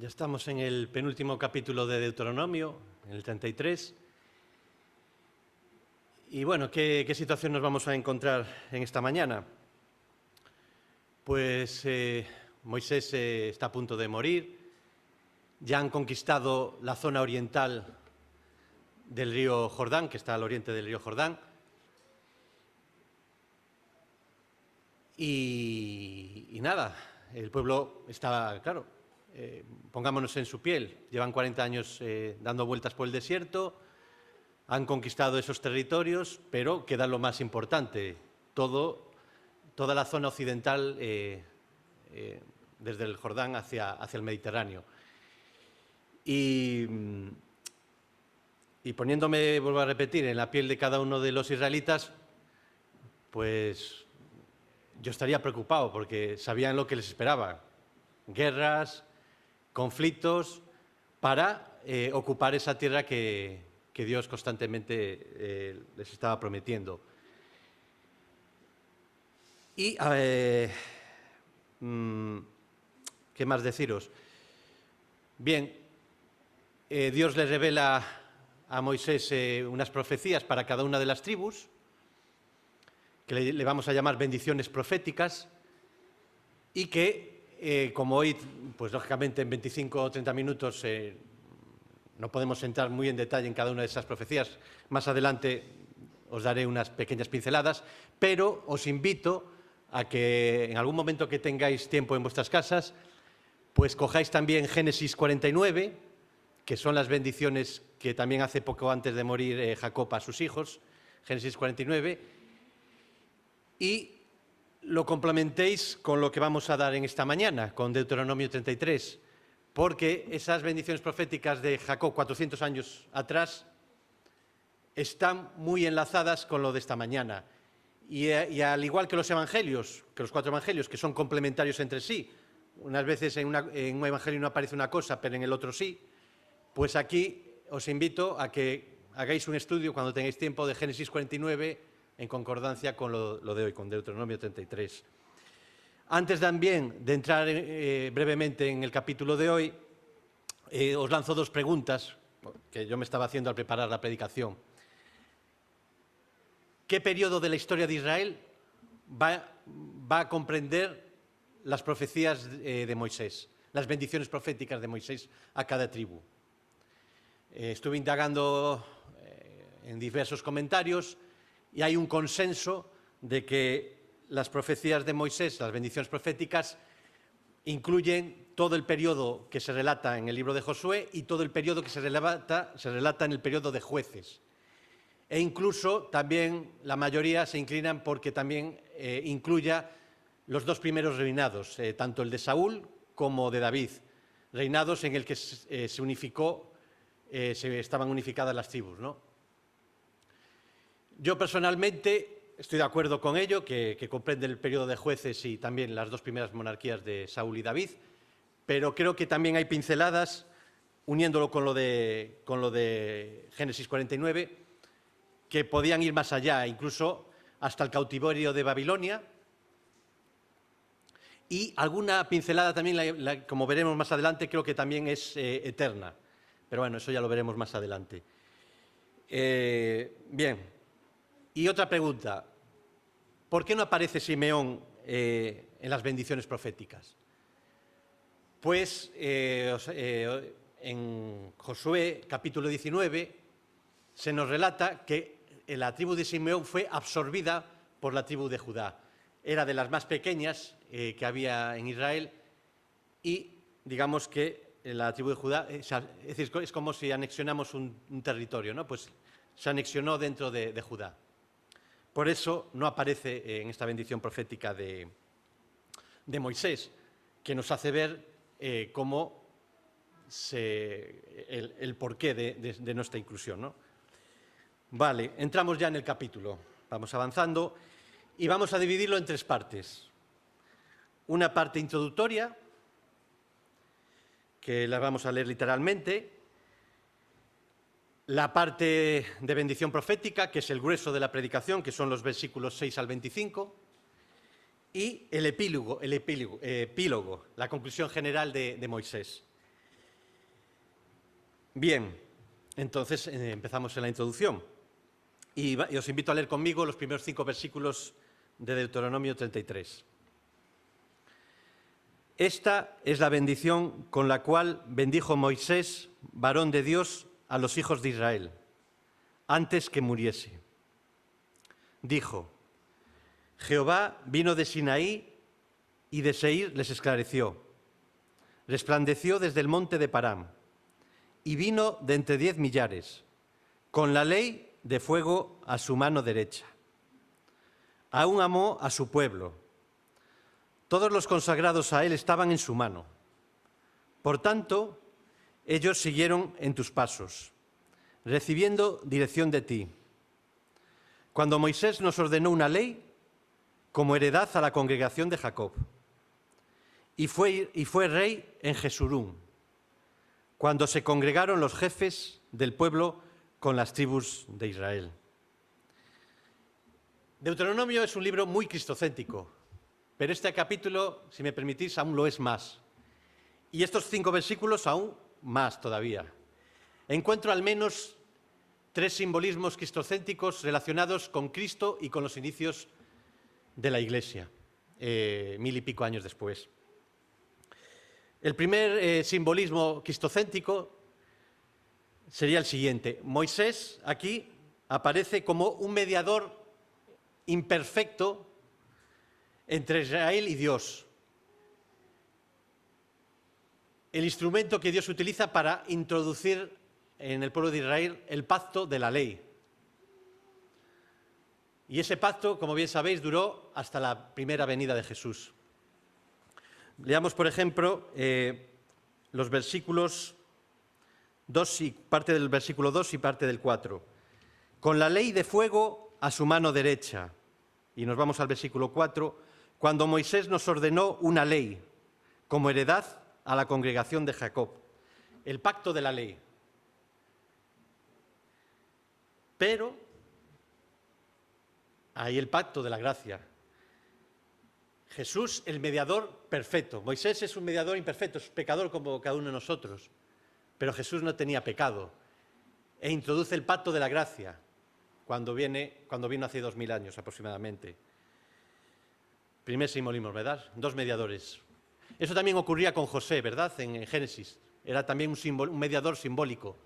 Ya estamos en el penúltimo capítulo de Deuteronomio, en el 33. Y bueno, ¿qué situación nos vamos a encontrar en esta mañana? Pues Moisés está a punto de morir, ya han conquistado la zona oriental del río Jordán, que está al oriente del río Jordán, y nada, el pueblo está, claro, pongámonos en su piel, llevan 40 años dando vueltas por el desierto, han conquistado esos territorios, pero queda lo más importante, toda la zona occidental desde el Jordán hacia el Mediterráneo. Y poniéndome, vuelvo a repetir, en la piel de cada uno de los israelitas, pues yo estaría preocupado porque sabían lo que les esperaba. Guerras, conflictos, para ocupar esa tierra que Dios constantemente les estaba prometiendo. Y, ¿qué más deciros? Bien, Dios le revela a Moisés unas profecías para cada una de las tribus, que le vamos a llamar bendiciones proféticas, y que, como hoy, pues lógicamente en 25 o 30 minutos no podemos entrar muy en detalle en cada una de esas profecías, más adelante os daré unas pequeñas pinceladas, pero os invito a que en algún momento que tengáis tiempo en vuestras casas, pues cojáis también Génesis 49, que son las bendiciones que también hace poco antes de morir Jacob a sus hijos, Génesis 49, y lo complementéis con lo que vamos a dar en esta mañana, con Deuteronomio 33, porque esas bendiciones proféticas de Jacob 400 años atrás están muy enlazadas con lo de esta mañana. Y al igual que los evangelios, que los 4 evangelios, que son complementarios entre sí, unas veces en un evangelio no aparece una cosa, pero en el otro sí, pues aquí os invito a que hagáis un estudio cuando tengáis tiempo de Génesis 49 en concordancia con lo de hoy, con Deuteronomio 33. Antes también de entrar brevemente en el capítulo de hoy, os lanzo 2 preguntas que yo me estaba haciendo al preparar la predicación. ¿Qué periodo de la historia de Israel va a comprender las profecías de Moisés, las bendiciones proféticas de Moisés a cada tribu? Estuve indagando en diversos comentarios y hay un consenso de que las profecías de Moisés, las bendiciones proféticas, incluyen todo el periodo que se relata en el libro de Josué y todo el periodo que se relata en el periodo de Jueces. E incluso también la mayoría se inclinan porque también incluya los 2 primeros reinados, tanto el de Saúl como de David, reinados en el que se unificó, estaban unificadas las tribus, ¿no? Yo personalmente estoy de acuerdo con ello, que comprende el periodo de Jueces y también las 2 primeras monarquías de Saúl y David, pero creo que también hay pinceladas, uniéndolo con lo de Génesis 49, que podían ir más allá, incluso hasta el cautiverio de Babilonia, y alguna pincelada también, como veremos más adelante, creo que también es eterna, pero bueno, eso ya lo veremos más adelante. Bien, y otra pregunta, ¿por qué no aparece Simeón en las bendiciones proféticas? Pues en Josué capítulo 19 se nos relata que la tribu de Simeón fue absorbida por la tribu de Judá. Era de las más pequeñas que había en Israel y digamos que la tribu de Judá, es decir, es como si anexionamos un territorio, ¿no? Pues se anexionó dentro de Judá. Por eso no aparece en esta bendición profética de Moisés, que nos hace ver cómo el porqué de nuestra inclusión, ¿no? Vale, entramos ya en el capítulo, vamos avanzando y vamos a dividirlo en 3 partes. Una parte introductoria, que la vamos a leer literalmente, la parte de bendición profética, que es el grueso de la predicación, que son los versículos 6 al 25, y el epílogo, la conclusión general de Moisés. Bien, entonces empezamos en la introducción. Y os invito a leer conmigo los primeros 5 versículos de Deuteronomio 33. Esta es la bendición con la cual bendijo Moisés, varón de Dios, a los hijos de Israel, antes que muriese. Dijo: Jehová vino de Sinaí y de Seir les esclareció. Resplandeció desde el monte de Parán y vino de entre 10 millares, con la ley de fuego a su mano derecha. Aún amó a su pueblo. Todos los consagrados a él estaban en su mano. Por tanto, ellos siguieron en tus pasos, recibiendo dirección de ti. Cuando Moisés nos ordenó una ley como heredad a la congregación de Jacob, y fue rey en Jesurún, cuando se congregaron los jefes del pueblo con las tribus de Israel. Deuteronomio es un libro muy cristocéntrico, pero este capítulo, si me permitís, aún lo es más. Y estos 5 versículos aún más todavía. Encuentro al menos 3 simbolismos cristocéntricos relacionados con Cristo y con los inicios de la Iglesia, 1000 y pico años después. El primer simbolismo cristocéntrico sería el siguiente. Moisés aquí aparece como un mediador imperfecto entre Israel y Dios. El instrumento que Dios utiliza para introducir en el pueblo de Israel el pacto de la ley. Y ese pacto, como bien sabéis, duró hasta la primera venida de Jesús. Leamos, por ejemplo, los versículos 2 y parte del versículo 2 y parte del 4. Con la ley de fuego a su mano derecha. Y nos vamos al versículo 4. Cuando Moisés nos ordenó una ley como heredad a la congregación de Jacob. El pacto de la ley. Pero hay el pacto de la gracia. Jesús, el mediador perfecto. Moisés es un mediador imperfecto, es pecador como cada uno de nosotros. Pero Jesús no tenía pecado. E introduce el pacto de la gracia cuando vino hace 2000 años aproximadamente. Primer simbolismo, ¿verdad? 2 mediadores. Eso también ocurría con José, ¿verdad? En Génesis. Era también un mediador simbólico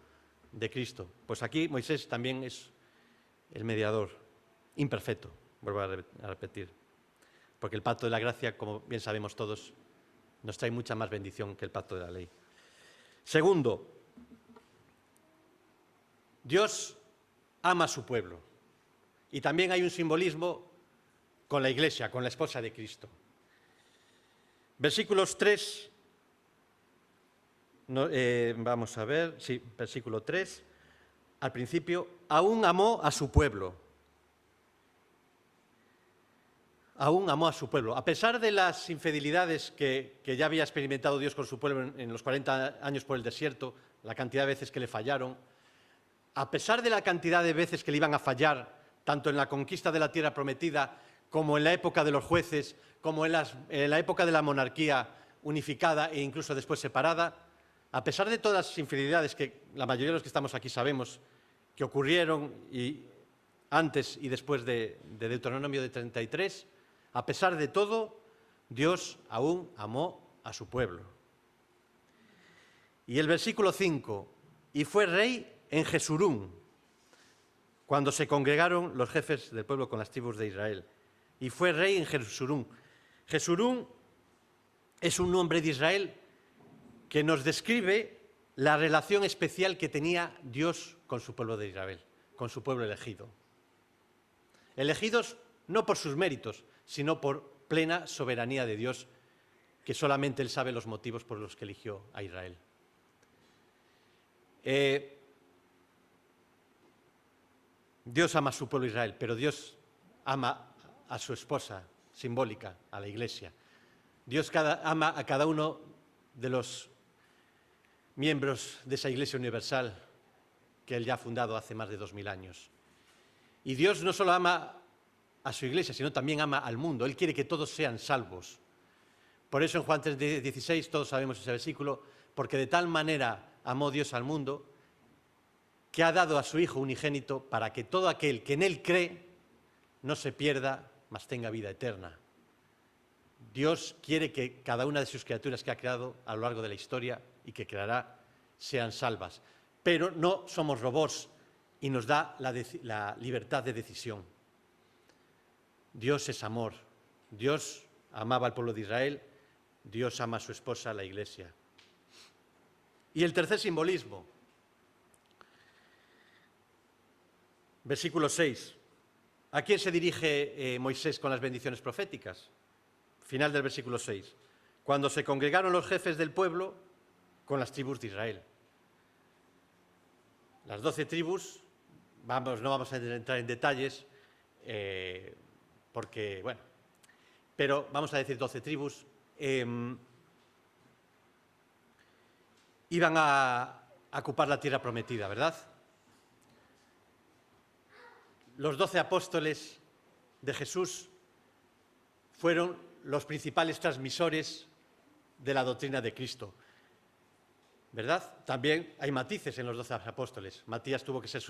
de Cristo. Pues aquí Moisés también es el mediador imperfecto, vuelvo a repetir. Porque el pacto de la gracia, como bien sabemos todos, nos trae mucha más bendición que el pacto de la ley. Segundo, Dios ama a su pueblo. Y también hay un simbolismo con la Iglesia, con la esposa de Cristo. Versículos 3, vamos a ver, sí, versículo 3, al principio, aún amó a su pueblo. Aún amó a su pueblo. A pesar de las infidelidades que ya había experimentado Dios con su pueblo en los 40 años por el desierto, la cantidad de veces que le fallaron, a pesar de la cantidad de veces que le iban a fallar, tanto en la conquista de la tierra prometida, como en la época de los jueces, como en la época de la monarquía unificada e incluso después separada, a pesar de todas las infidelidades que la mayoría de los que estamos aquí sabemos que ocurrieron antes y después de Deuteronomio de 33, a pesar de todo, Dios aún amó a su pueblo. Y el versículo 5, y fue rey en Jesurún, cuando se congregaron los jefes del pueblo con las tribus de Israel. Y fue rey en Jesurún. Jesurún es un nombre de Israel que nos describe la relación especial que tenía Dios con su pueblo de Israel, con su pueblo elegido. Elegidos no por sus méritos, sino por plena soberanía de Dios, que solamente Él sabe los motivos por los que eligió a Israel. Dios ama a su pueblo Israel, pero Dios ama a su esposa simbólica, a la Iglesia. Dios ama a cada uno de los miembros de esa Iglesia universal que Él ya ha fundado hace más de 2000 años. Y Dios no solo ama a su Iglesia, sino también ama al mundo. Él quiere que todos sean salvos. Por eso en Juan 3:16 todos sabemos ese versículo, porque de tal manera amó Dios al mundo que ha dado a su Hijo unigénito para que todo aquel que en Él cree no se pierda, mas tenga vida eterna. Dios quiere que cada una de sus criaturas que ha creado a lo largo de la historia y que creará sean salvas. Pero no somos robots y nos da la libertad de decisión. Dios es amor. Dios amaba al pueblo de Israel. Dios ama a su esposa, la Iglesia. Y el tercer simbolismo. Versículo 6. ¿A quién se dirige Moisés con las bendiciones proféticas? Final del versículo 6. Cuando se congregaron los jefes del pueblo con las tribus de Israel. Las 12 tribus, no vamos a entrar en detalles, porque, bueno, pero vamos a decir 12 tribus, iban a ocupar la tierra prometida, ¿verdad? Los 12 apóstoles de Jesús fueron los principales transmisores de la doctrina de Cristo, ¿verdad? También hay matices en los 12 apóstoles. Judas tuvo que ser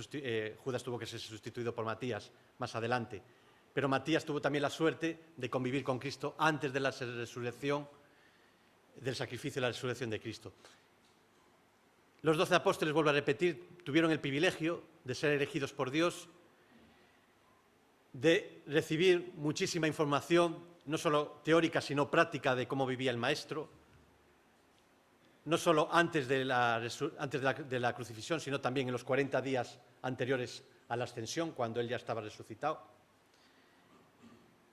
sustituido por Matías más adelante, pero Matías tuvo también la suerte de convivir con Cristo antes de la resurrección, del sacrificio y la resurrección de Cristo. Los 12 apóstoles, vuelvo a repetir, tuvieron el privilegio de ser elegidos por Dios, de recibir muchísima información, no solo teórica, sino práctica de cómo vivía el Maestro, no solo antes de la crucifixión, sino también en los 40 días anteriores a la ascensión, cuando Él ya estaba resucitado.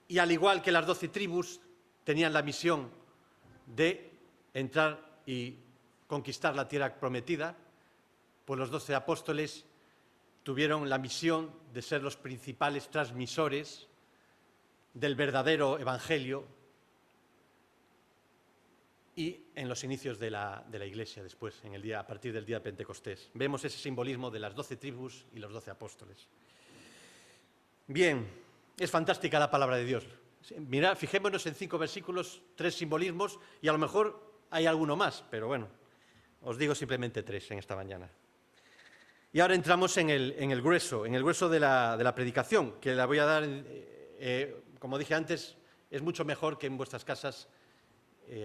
Y al igual que las 12 tribus, tenían la misión de entrar y conquistar la tierra prometida, pues los 12 apóstoles tuvieron la misión de ser los principales transmisores del verdadero evangelio y en los inicios de la Iglesia después, a partir del día de Pentecostés. Vemos ese simbolismo de las 12 tribus y los 12 apóstoles. Bien, es fantástica la palabra de Dios. Mirad, fijémonos en 5 versículos, 3 simbolismos, y a lo mejor hay alguno más, pero bueno, os digo simplemente 3 en esta mañana. Y ahora entramos en el grueso de la predicación, que la voy a dar, como dije antes, es mucho mejor que en vuestras casas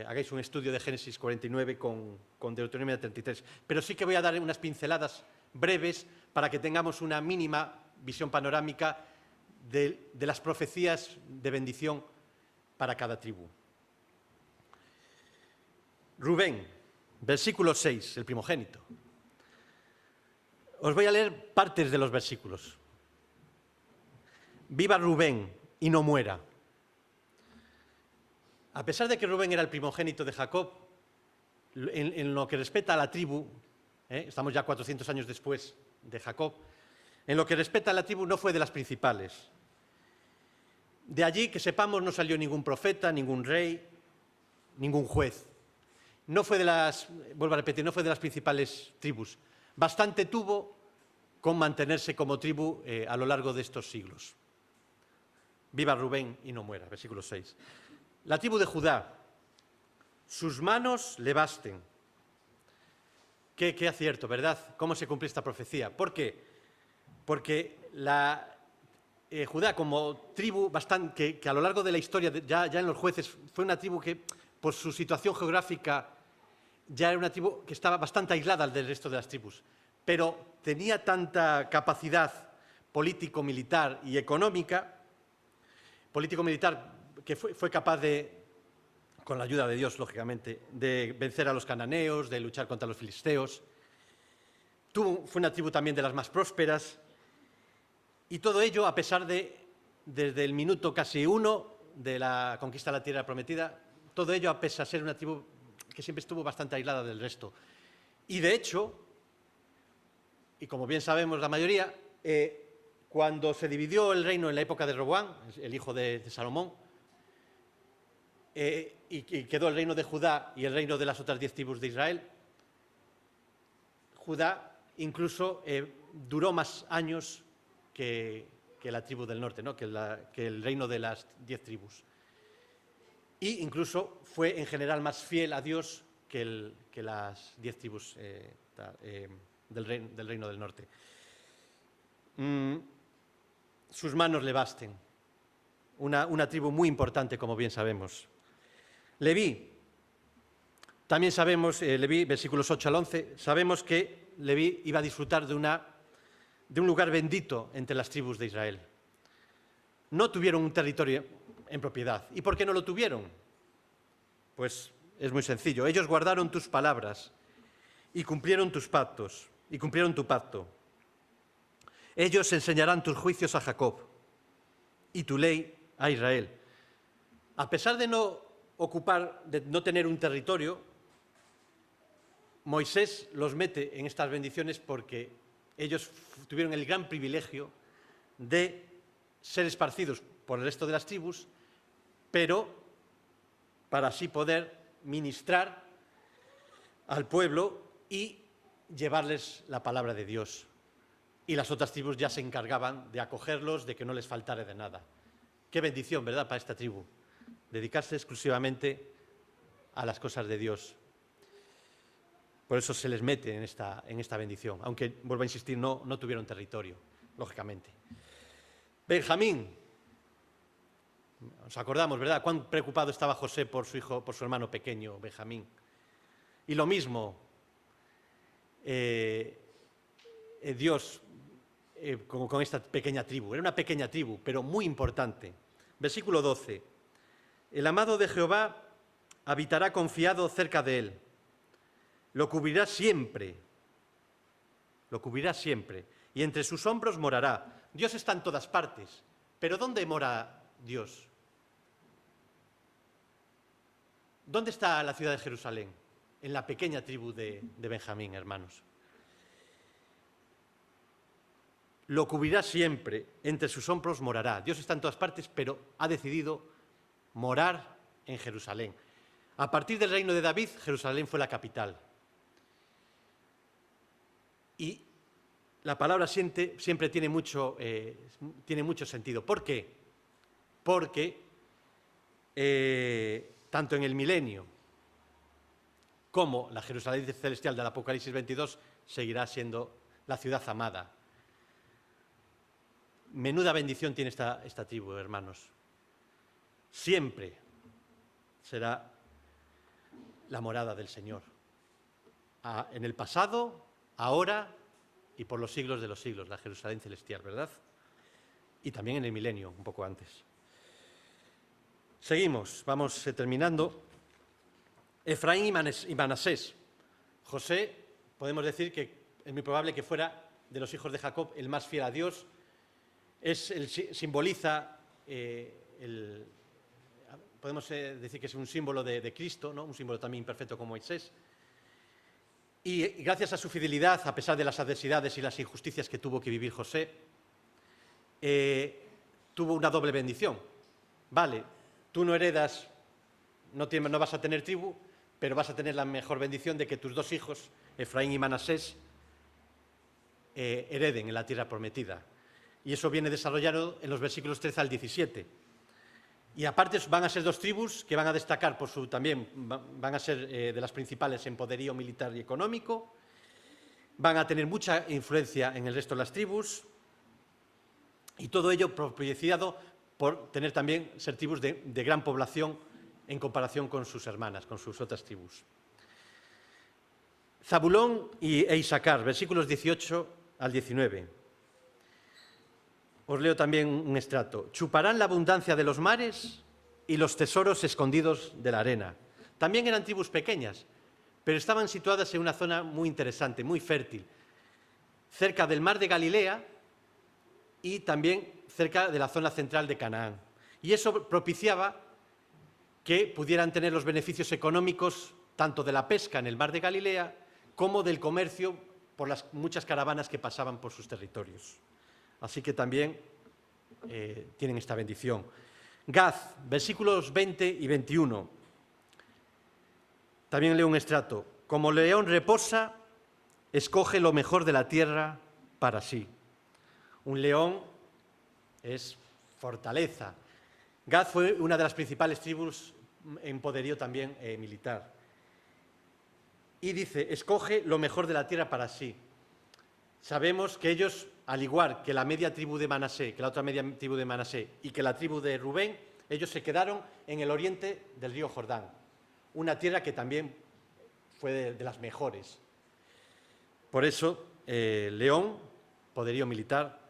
hagáis un estudio de Génesis 49 con Deuteronomio 33. Pero sí que voy a dar unas pinceladas breves para que tengamos una mínima visión panorámica de las profecías de bendición para cada tribu. Rubén, versículo 6, el primogénito. Os voy a leer partes de los versículos. Viva Rubén y no muera. A pesar de que Rubén era el primogénito de Jacob, en lo que respecta a la tribu, estamos ya 400 años después de Jacob, en lo que respecta a la tribu no fue de las principales. De allí, que sepamos, no salió ningún profeta, ningún rey, ningún juez. No fue vuelvo a repetir, no fue de las principales tribus. Bastante tuvo con mantenerse como tribu a lo largo de estos siglos. Viva Rubén y no muera, versículo 6. La tribu de Judá, sus manos le basten. Qué acierto, ¿verdad? ¿Cómo se cumple esta profecía? ¿Por qué? Porque Judá, como tribu que a lo largo de la historia, ya en los jueces, fue una tribu que, por su situación geográfica, ya era una tribu que estaba bastante aislada del resto de las tribus, pero tenía tanta capacidad político-militar y económica, político-militar, que fue capaz con la ayuda de Dios, lógicamente, de vencer a los cananeos, de luchar contra los filisteos. Fue una tribu también de las más prósperas, y todo ello a pesar desde el minuto casi 1 de la conquista de la tierra prometida, todo ello a pesar de ser una tribu que siempre estuvo bastante aislada del resto. Y de hecho, y como bien sabemos la mayoría, cuando se dividió el reino en la época de Roboam, el hijo de Salomón, y quedó el reino de Judá y el reino de las otras 10 tribus de Israel, Judá incluso duró más años que la tribu del norte, ¿no? que el reino de las 10 tribus. Y incluso fue en general más fiel a Dios que las 10 tribus del reino del norte. Sus manos le basten. Una tribu muy importante, como bien sabemos. Leví, también sabemos, Leví, versículos 8 al 11, sabemos que Leví iba a disfrutar de un lugar bendito entre las tribus de Israel. No tuvieron un territorio en propiedad. ¿Y por qué no lo tuvieron? Pues es muy sencillo. Ellos guardaron tus palabras y cumplieron tus pactos, y cumplieron tu pacto. Ellos enseñarán tus juicios a Jacob y tu ley a Israel. A pesar de no tener un territorio, Moisés los mete en estas bendiciones porque ellos tuvieron el gran privilegio de ser esparcidos por el resto de las tribus, pero para así poder ministrar al pueblo y llevarles la palabra de Dios. Y las otras tribus ya se encargaban de acogerlos, de que no les faltara de nada. Qué bendición, ¿verdad?, para esta tribu. Dedicarse exclusivamente a las cosas de Dios. Por eso se les mete en esta bendición, aunque, vuelvo a insistir, no tuvieron territorio, lógicamente. Benjamín. Nos acordamos, ¿verdad?, cuán preocupado estaba José por su hijo, por su hermano pequeño, Benjamín. Y lo mismo, Dios con esta pequeña tribu. Era una pequeña tribu, pero muy importante. Versículo 12. El amado de Jehová habitará confiado cerca de él. Lo cubrirá siempre. Lo cubrirá siempre. Y entre sus hombros morará. Dios está en todas partes. Pero ¿dónde mora Dios? ¿Dónde está la ciudad de Jerusalén? En la pequeña tribu de Benjamín, hermanos. Lo cubrirá siempre, entre sus hombros morará. Dios está en todas partes, pero ha decidido morar en Jerusalén. A partir del reino de David, Jerusalén fue la capital. Y la palabra siempre tiene mucho sentido. ¿Por qué? Porque tanto en el milenio como la Jerusalén celestial del Apocalipsis 22 seguirá siendo la ciudad amada. Menuda bendición tiene esta tribu, hermanos. Siempre será la morada del Señor. En el pasado, ahora y por los siglos de los siglos, la Jerusalén celestial, ¿verdad? Y también en el milenio, un poco antes. Seguimos, vamos terminando. Efraín y Manasés. José, podemos decir que es muy probable que fuera de los hijos de Jacob el más fiel a Dios. Simboliza, podemos decir que es un símbolo de Cristo, ¿no? Un símbolo también imperfecto como Moisés. Y gracias a su fidelidad, a pesar de las adversidades y las injusticias que tuvo que vivir José, tuvo una doble bendición. Vale, tú no heredas, no vas a tener tribu, pero vas a tener la mejor bendición de que tus dos hijos, Efraín y Manasés, hereden en la tierra prometida. Y eso viene desarrollado en los versículos 13 al 17. Y aparte van a ser dos tribus que van a destacar por también van a ser de las principales en poderío militar y económico, van a tener mucha influencia en el resto de las tribus, y todo ello propiciado por tener también ser tribus de gran población en comparación con sus hermanas, con sus otras tribus. Zabulón e Isaacar, versículos 18 al 19. Os leo también un extracto. Chuparán la abundancia de los mares y los tesoros escondidos de la arena. También eran tribus pequeñas, pero estaban situadas en una zona muy interesante, muy fértil, cerca del mar de Galilea y también cerca de la zona central de Canaán. Y eso propiciaba que pudieran tener los beneficios económicos tanto de la pesca en el mar de Galilea como del comercio por las muchas caravanas que pasaban por sus territorios. Así que también tienen esta bendición. Gad, versículos 20 y 21. También leo un extracto. Como león reposa, escoge lo mejor de la tierra para sí. Un león es fortaleza. Gad fue una de las principales tribus en poderío también militar. Y dice, escoge lo mejor de la tierra para sí. sabemos que ellos, al igual que la media tribu de Manasé, que la otra media tribu de Manasé y que la tribu de Rubén, ellos se quedaron en el oriente del río Jordán, una tierra que también fue de las mejores. Por eso, León, poderío militar,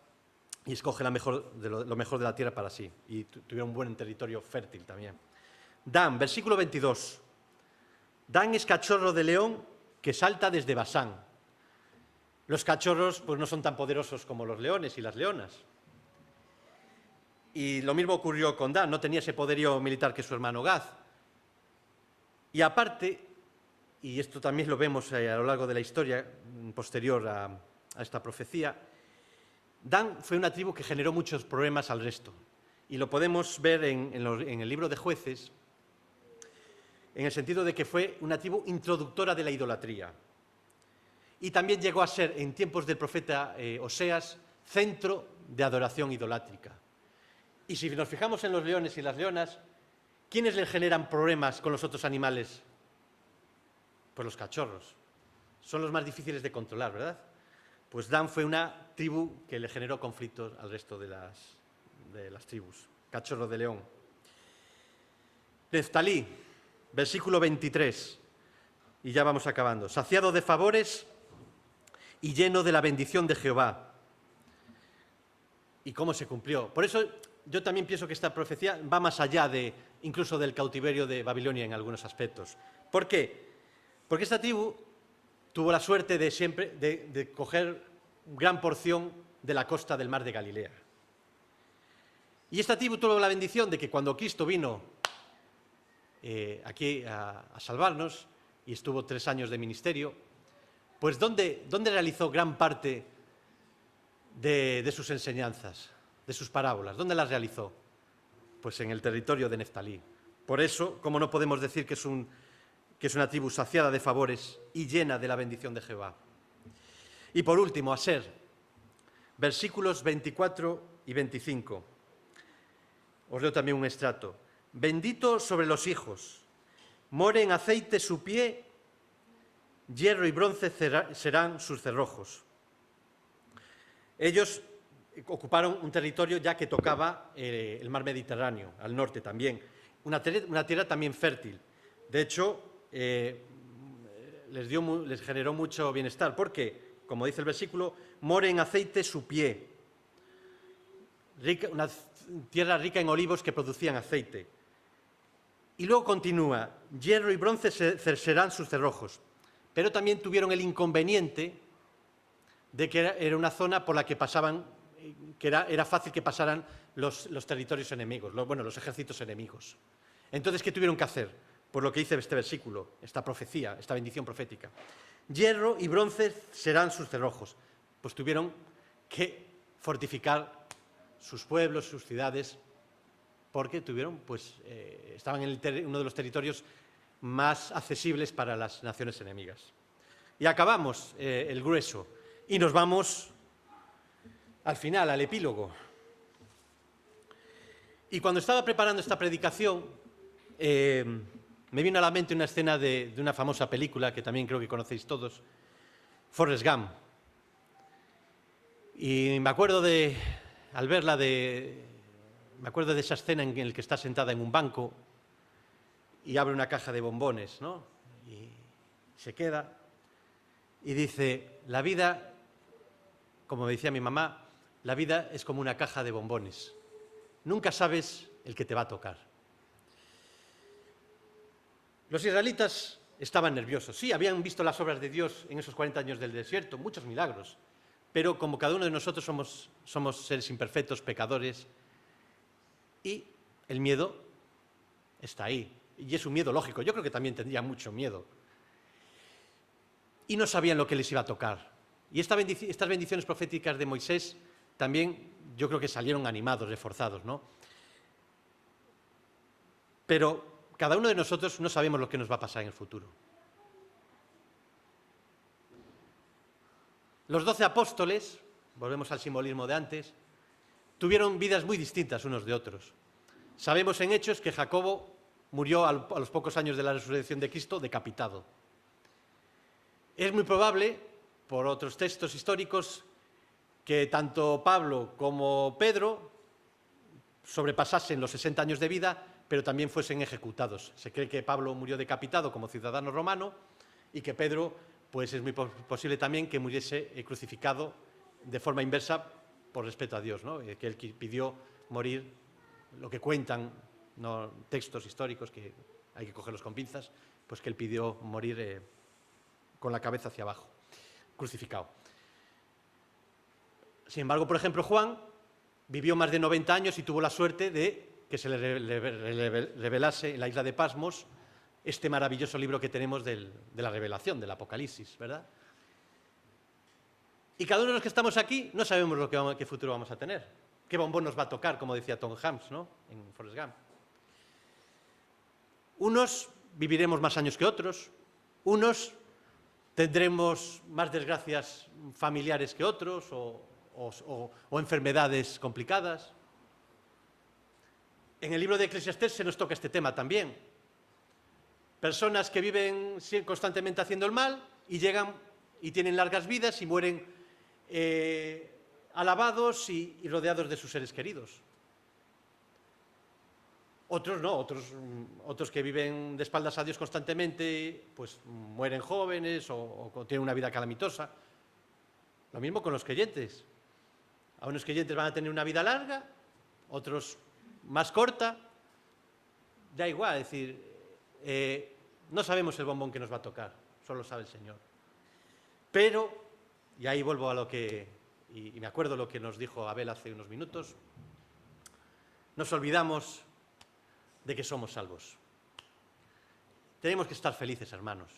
y escoge lo mejor de la tierra para sí, y tuvieron un buen territorio fértil también. Dan, versículo 22. Dan es cachorro de león que salta desde Basán. Los cachorros pues, no son tan poderosos como los leones y las leonas. Y lo mismo ocurrió con Dan, no tenía ese poderío militar que su hermano Gad. Y aparte, y esto también lo vemos a lo largo de la historia posterior a esta profecía, Dan fue una tribu que generó muchos problemas al resto. Y lo podemos ver en el libro de Jueces, en el sentido de que fue una tribu introductora de la idolatría. Y también llegó a ser, en tiempos del profeta Oseas, centro de adoración idolátrica. Y si nos fijamos en los leones y las leonas, ¿quiénes les generan problemas con los otros animales? Pues los cachorros. Son los más difíciles de controlar, ¿verdad? Pues Dan fue una tribu que le generó conflictos al resto de las tribus. Cachorro de león. Neftalí, versículo 23, y ya vamos acabando. Saciado de favores y lleno de la bendición de Jehová. ¿Y cómo se cumplió? Por eso yo también pienso que esta profecía va más allá incluso del cautiverio de Babilonia en algunos aspectos. ¿Por qué? Porque esta tribu tuvo la suerte de coger gran porción de la costa del mar de Galilea. Y esta tribu tuvo la bendición de que cuando Cristo vino aquí a salvarnos, y estuvo 3 años de ministerio, pues ¿dónde realizó gran parte de sus enseñanzas, de sus parábolas? ¿Dónde las realizó? Pues en el territorio de Neftalí. Por eso, ¿cómo no podemos decir que es una tribu saciada de favores y llena de la bendición de Jehová? Y por último, Aser, versículos 24 y 25. Os leo también un extracto. Bendito sobre los hijos, more en aceite su pie, hierro y bronce serán sus cerrojos. Ellos ocuparon un territorio ya que tocaba el mar Mediterráneo, al norte también, una tierra también fértil. De hecho, les generó mucho bienestar, porque, como dice el versículo, more en aceite su pie, una tierra rica en olivos que producían aceite. Y luego continúa, hierro y bronce serán sus cerrojos. Pero también tuvieron el inconveniente de que era una zona por la que pasaban, que era fácil que pasaran los territorios enemigos, los ejércitos enemigos. Entonces, ¿qué tuvieron que hacer? Por lo que dice este versículo, esta profecía, esta bendición profética. Hierro y bronce serán sus cerrojos. Pues tuvieron que fortificar sus pueblos, sus ciudades, porque estaban en uno de los territorios más accesibles para las naciones enemigas. Y acabamos el grueso y nos vamos al final, al epílogo. Y cuando estaba preparando esta predicación, me vino a la mente una escena de una famosa película que también creo que conocéis todos, Forrest Gump. Y me acuerdo al verla, me acuerdo de esa escena en la que está sentada en un banco y abre una caja de bombones, ¿no? Y se queda y dice, la vida, como me decía mi mamá, la vida es como una caja de bombones. Nunca sabes el que te va a tocar. Los israelitas estaban nerviosos. Sí, habían visto las obras de Dios en esos 40 años del desierto, muchos milagros. Pero como cada uno de nosotros somos seres imperfectos, pecadores, y el miedo está ahí. Y es un miedo lógico. Yo creo que también tendría mucho miedo. Y no sabían lo que les iba a tocar. Y estas bendiciones proféticas de Moisés también yo creo que salieron animados, reforzados, ¿no? Pero cada uno de nosotros no sabemos lo que nos va a pasar en el futuro. Los 12 apóstoles, volvemos al simbolismo de antes, tuvieron vidas muy distintas unos de otros. Sabemos en Hechos que Jacobo murió a los pocos años de la resurrección de Cristo decapitado. Es muy probable por otros textos históricos que tanto Pablo como Pedro sobrepasasen los 60 años de vida, pero también fuesen ejecutados. Se cree que Pablo murió decapitado como ciudadano romano y que Pedro, pues es muy posible también que muriese crucificado de forma inversa por respeto a Dios, ¿no? Que él pidió morir, lo que cuentan, ¿no?, textos históricos que hay que cogerlos con pinzas, pues que él pidió morir con la cabeza hacia abajo, crucificado. Sin embargo, por ejemplo, Juan vivió más de 90 años y tuvo la suerte de que se le revelase en la isla de Pasmos este maravilloso libro que tenemos de la revelación, del Apocalipsis, ¿verdad? Y cada uno de los que estamos aquí no sabemos qué futuro vamos a tener, qué bombón nos va a tocar, como decía Tom Hanks, ¿no?, en Forrest Gump. Unos viviremos más años que otros, unos tendremos más desgracias familiares que otros o enfermedades complicadas. En el libro de Eclesiastés se nos toca este tema también. Personas que viven constantemente haciendo el mal y llegan y tienen largas vidas y mueren alabados y rodeados de sus seres queridos. Otros no, otros que viven de espaldas a Dios constantemente, pues mueren jóvenes o tienen una vida calamitosa. Lo mismo con los creyentes. A unos creyentes van a tener una vida larga, otros más corta. Da igual, es decir, no sabemos el bombón que nos va a tocar, solo sabe el Señor. Pero, y ahí vuelvo a lo que, y me acuerdo lo que nos dijo Abel hace unos minutos, nos olvidamos de que somos salvos. Tenemos que estar felices, hermanos.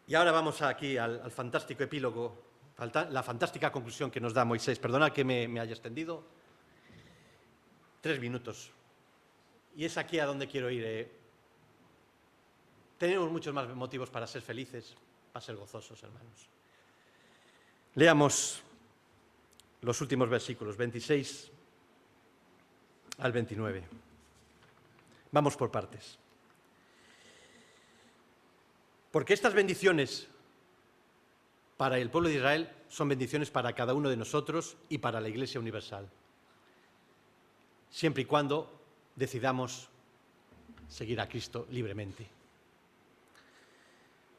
Y ahora vamos aquí al fantástico epílogo, la fantástica conclusión que nos da Moisés. Perdonad que me haya extendido. 3 minutos. Y es aquí a donde quiero ir. Tenemos muchos más motivos para ser felices, para ser gozosos, hermanos. Leamos los últimos versículos, 26 al 29. Vamos por partes. Porque estas bendiciones para el pueblo de Israel son bendiciones para cada uno de nosotros y para la Iglesia universal, siempre y cuando decidamos seguir a Cristo libremente.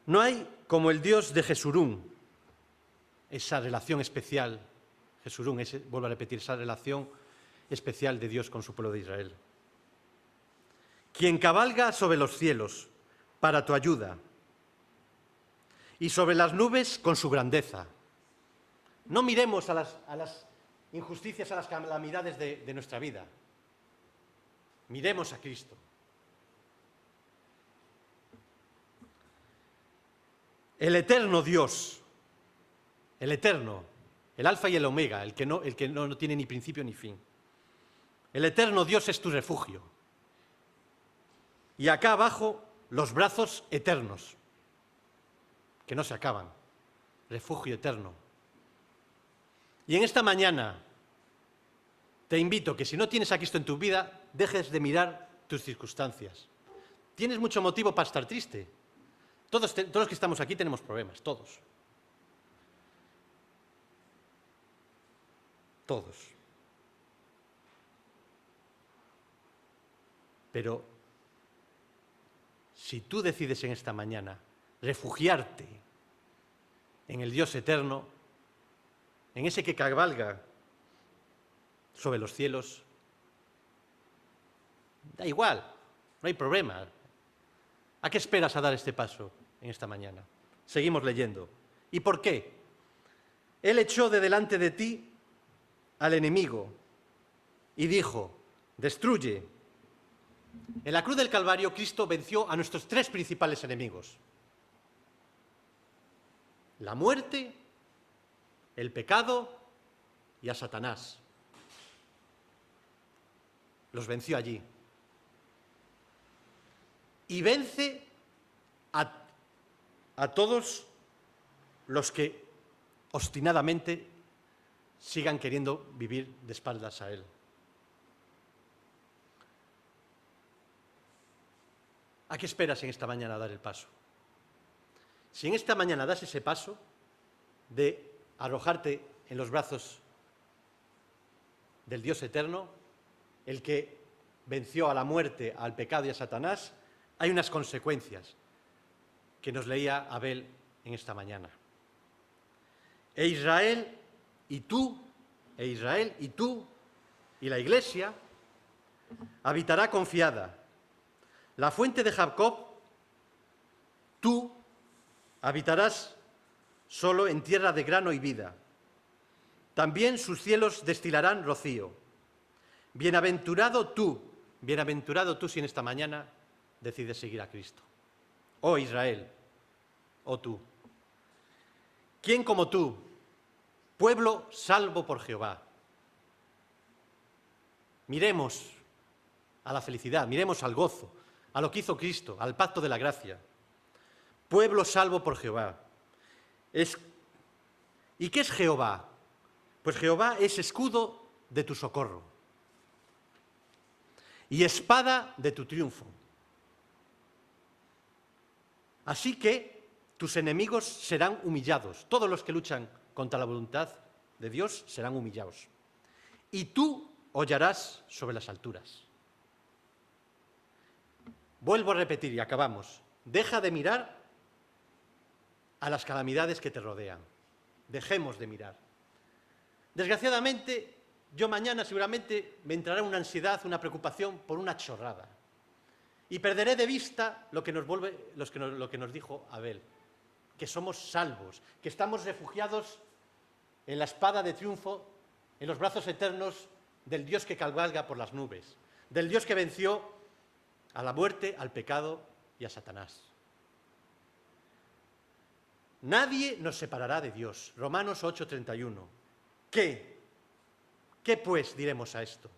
No hay como el Dios de Jesurún, esa relación especial, Jesurún, vuelvo a repetir, esa relación especial de Dios con su pueblo de Israel. Quien cabalga sobre los cielos para tu ayuda y sobre las nubes con su grandeza. No miremos a las injusticias, a las calamidades de nuestra vida. Miremos a Cristo. El eterno Dios, el eterno, el alfa y el omega, el que no tiene ni principio ni fin. El eterno Dios es tu refugio. Y acá abajo, los brazos eternos, que no se acaban, refugio eterno. Y en esta mañana te invito que si no tienes a Cristo en tu vida, dejes de mirar tus circunstancias. Tienes mucho motivo para estar triste. Todos los que estamos aquí tenemos problemas, todos. Todos. Pero si tú decides en esta mañana refugiarte en el Dios eterno, en ese que cabalga sobre los cielos, da igual, no hay problema. ¿A qué esperas a dar este paso en esta mañana? Seguimos leyendo. ¿Y por qué? Él echó de delante de ti al enemigo y dijo, destruye. En la cruz del Calvario, Cristo venció a nuestros 3 principales enemigos. La muerte, el pecado y a Satanás. Los venció allí. Y vence a todos los que obstinadamente sigan queriendo vivir de espaldas a Él. ¿A qué esperas en esta mañana a dar el paso? si en esta mañana das ese paso de arrojarte en los brazos del Dios eterno, el que venció a la muerte, al pecado y a Satanás, hay unas consecuencias que nos leía Abel en esta mañana. Israel y tú, y la Iglesia, habitará confiada. La fuente de Jacob, tú habitarás solo en tierra de grano y vida. También sus cielos destilarán rocío. Bienaventurado tú si en esta mañana decides seguir a Cristo. Oh Israel, oh tú. ¿Quién como tú, pueblo salvo por Jehová? Miremos a la felicidad, miremos al gozo, a lo que hizo Cristo, al pacto de la gracia. Pueblo salvo por Jehová. ¿Y qué es Jehová? Pues Jehová es escudo de tu socorro y espada de tu triunfo. Así que tus enemigos serán humillados. Todos los que luchan contra la voluntad de Dios serán humillados. Y tú hollarás sobre las alturas. Vuelvo a repetir y acabamos. Deja de mirar a las calamidades que te rodean. Dejemos de mirar. Desgraciadamente, yo mañana seguramente me entrará una ansiedad, una preocupación por una chorrada. Y perderé de vista lo que nos dijo Abel, que somos salvos, que estamos refugiados en la espada de triunfo, en los brazos eternos del Dios que cabalga por las nubes, del Dios que venció a la muerte, al pecado y a Satanás. Nadie nos separará de Dios. Romanos 8:31. ¿Qué pues diremos a esto?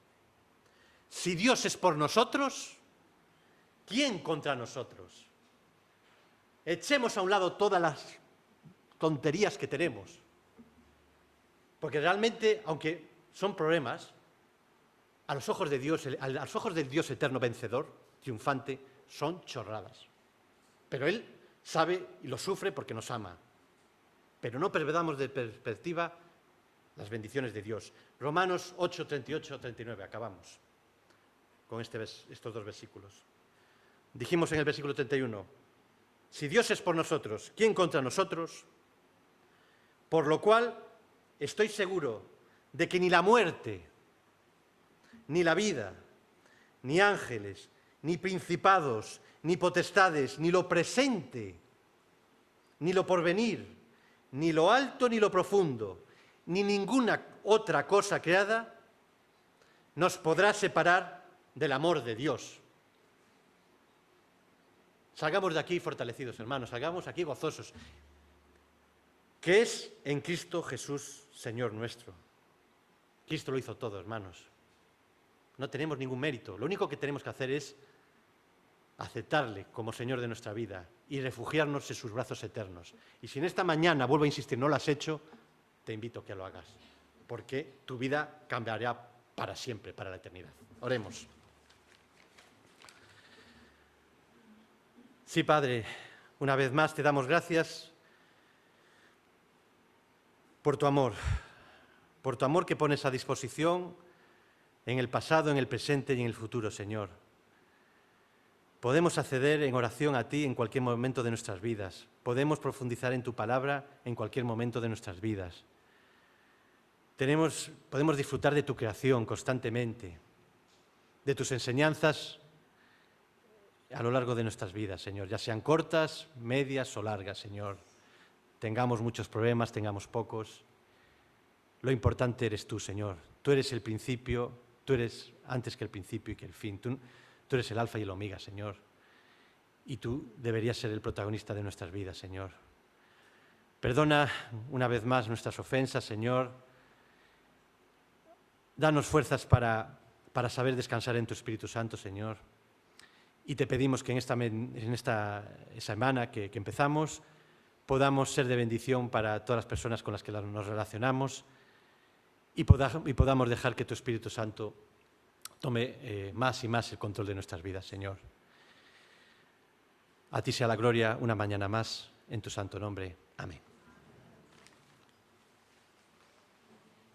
Si Dios es por nosotros, ¿quién contra nosotros? Echemos a un lado todas las tonterías que tenemos, porque realmente, aunque son problemas, a los ojos de Dios, a los ojos del Dios eterno vencedor, triunfante, son chorradas. Pero Él sabe y lo sufre porque nos ama. Pero no perdamos de perspectiva las bendiciones de Dios. Romanos 8, 38, 39, acabamos con estos dos versículos. Dijimos en el versículo 31, si Dios es por nosotros, ¿quién contra nosotros? Por lo cual estoy seguro de que ni la muerte, ni la vida, ni ángeles, ni principados, ni potestades, ni lo presente, ni lo porvenir, ni lo alto ni lo profundo, ni ninguna otra cosa creada nos podrá separar del amor de Dios. Salgamos de aquí fortalecidos, hermanos, salgamos aquí gozosos, que es en Cristo Jesús, Señor nuestro. Cristo lo hizo todo, hermanos. No tenemos ningún mérito. Lo único que tenemos que hacer es aceptarle como Señor de nuestra vida y refugiarnos en sus brazos eternos. Y si en esta mañana, vuelvo a insistir, no lo has hecho, te invito a que lo hagas, porque tu vida cambiará para siempre, para la eternidad. Oremos. Sí, Padre, una vez más te damos gracias por tu amor que pones a disposición en el pasado, en el presente y en el futuro, Señor. Podemos acceder en oración a ti en cualquier momento de nuestras vidas. Podemos profundizar en tu palabra en cualquier momento de nuestras vidas. Podemos disfrutar de tu creación constantemente, de tus enseñanzas a lo largo de nuestras vidas, Señor, ya sean cortas, medias o largas, Señor. Tengamos muchos problemas, tengamos pocos. Lo importante eres tú, Señor. Tú eres el principio, tú eres antes que el principio y que el fin. Tú eres el alfa y el omega, Señor. Y tú deberías ser el protagonista de nuestras vidas, Señor. Perdona una vez más nuestras ofensas, Señor. Danos fuerzas para saber descansar en tu Espíritu Santo, Señor. Y te pedimos que en esta semana que empezamos podamos ser de bendición para todas las personas con las que nos relacionamos y podamos dejar que tu Espíritu Santo tome más y más el control de nuestras vidas, Señor. A ti sea la gloria una mañana más, en tu santo nombre. Amén.